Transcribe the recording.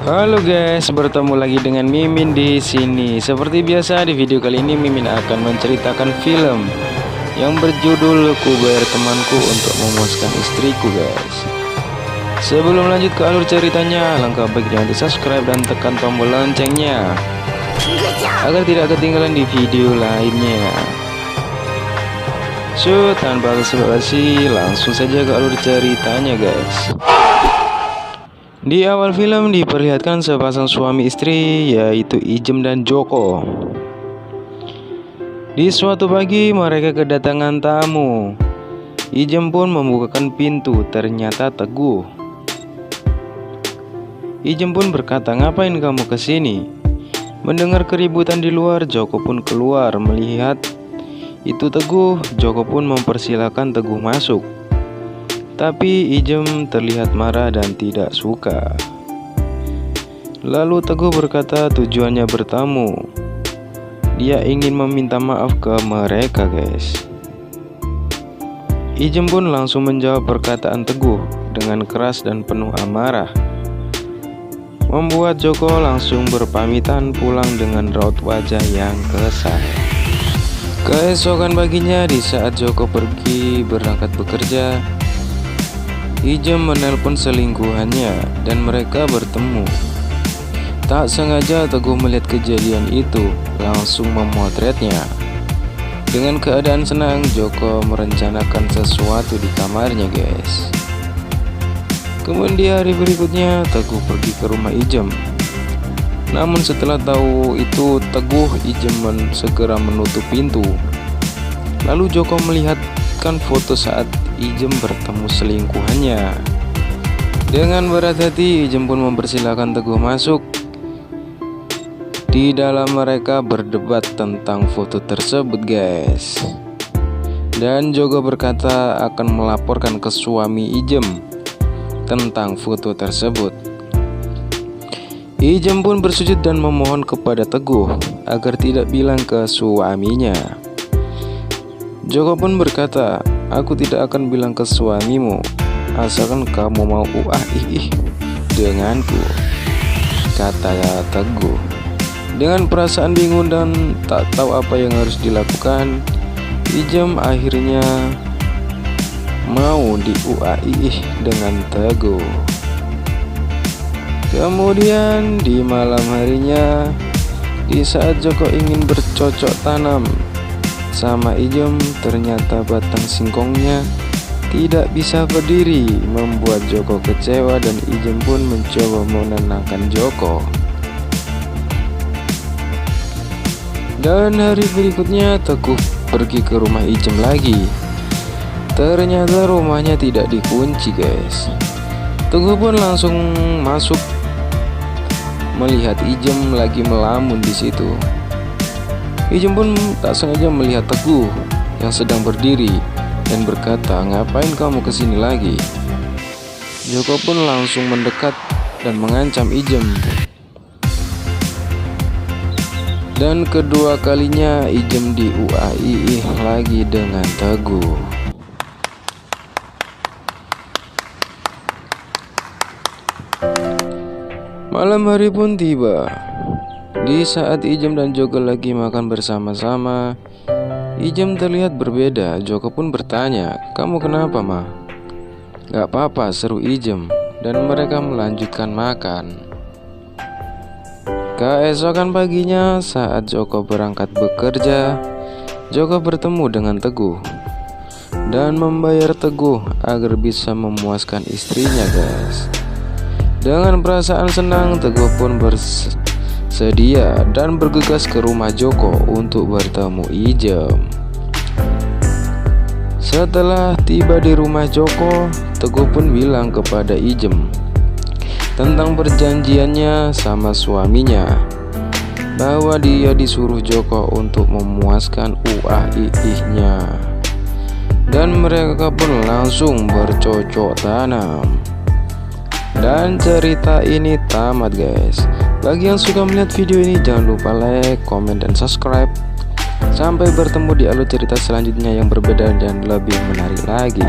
Halo guys, bertemu lagi dengan Mimin di sini. Seperti biasa di video kali ini Mimin akan menceritakan film yang berjudul Ku Bayar Temanku Untuk Memuaskan Istriku guys. Sebelum lanjut ke alur ceritanya, alangkah baiknya untuk subscribe dan tekan tombol loncengnya agar tidak ketinggalan di video lainnya. So, tanpa basa-basi, langsung saja ke alur ceritanya guys. Di awal film diperlihatkan sepasang suami istri, yaitu Ijem dan Joko. Di suatu pagi mereka kedatangan tamu. Ijem pun membukakan pintu, ternyata Teguh. Ijem pun berkata, "Ngapain kamu kesini?" Mendengar keributan di luar, Joko pun keluar melihat itu Teguh. Joko pun mempersilahkan Teguh masuk. Tapi Ijem terlihat marah dan tidak suka. Lalu Teguh berkata tujuannya bertamu. Dia ingin meminta maaf ke mereka guys. Ijem pun langsung menjawab perkataan Teguh dengan keras dan penuh amarah, membuat Joko langsung berpamitan pulang dengan raut wajah yang kesal. Keesokan paginya, di saat Joko pergi berangkat bekerja, Ijem menelpon selingkuhannya dan mereka bertemu. Tak sengaja Teguh melihat kejadian itu, langsung memotretnya. Dengan keadaan senang, Joko merencanakan sesuatu di kamarnya guys. Kemudian di hari berikutnya, Teguh pergi ke rumah Ijem. Namun setelah tahu itu Teguh, Ijem segera menutup pintu. Lalu Joko melihatkan foto saat Ijem bertemu selingkuhannya. Dengan berat hati, Ijem pun mempersilahkan Teguh masuk. Di dalam mereka berdebat tentang foto tersebut guys. Dan Joko berkata akan melaporkan ke suami Ijem tentang foto tersebut. Ijem pun bersujud dan memohon kepada Teguh agar tidak bilang ke suaminya. Joko pun berkata, "Aku tidak akan bilang ke suamimu, asalkan kamu mau denganku," kata Teguh. Dengan perasaan bingung dan tak tahu apa yang harus dilakukan, Ijem akhirnya mau dengan Teguh. Kemudian di malam harinya, di saat Joko ingin bercocok tanam sama Ijem, ternyata batang singkongnya tidak bisa berdiri, membuat Joko kecewa dan Ijem pun mencoba menenangkan Joko. Dan hari berikutnya Teguh pergi ke rumah Ijem lagi. Ternyata rumahnya tidak dikunci guys. Teguh pun langsung masuk melihat Ijem lagi melamun di situ. Ijem pun tak sengaja melihat Teguh yang sedang berdiri dan berkata, "Ngapain kamu kesini lagi?" Joko pun langsung mendekat dan mengancam Ijem. Dan kedua kalinya Ijem lagi dengan Teguh. Malam hari pun tiba. Di saat Ijem dan Joko lagi makan bersama-sama, Ijem terlihat berbeda. Joko pun bertanya, "Kamu kenapa, Ma?" "Gak apa-apa," seru Ijem, dan mereka melanjutkan makan. Keesokan paginya, saat Joko berangkat bekerja, Joko bertemu dengan Teguh dan membayar Teguh agar bisa memuaskan istrinya guys. Dengan perasaan senang, Teguh pun bersedia dan bergegas ke rumah Joko untuk bertemu Ijem. Setelah tiba di rumah Joko, Teguh pun bilang kepada Ijem tentang perjanjiannya sama suaminya, bahwa dia disuruh Joko untuk memuaskan nya. Dan mereka pun langsung bercocok tanam. Dan cerita ini tamat guys. Bagi yang suka melihat video ini, jangan lupa like, komen, dan subscribe. Sampai bertemu di alur cerita selanjutnya yang berbeda dan lebih menarik lagi.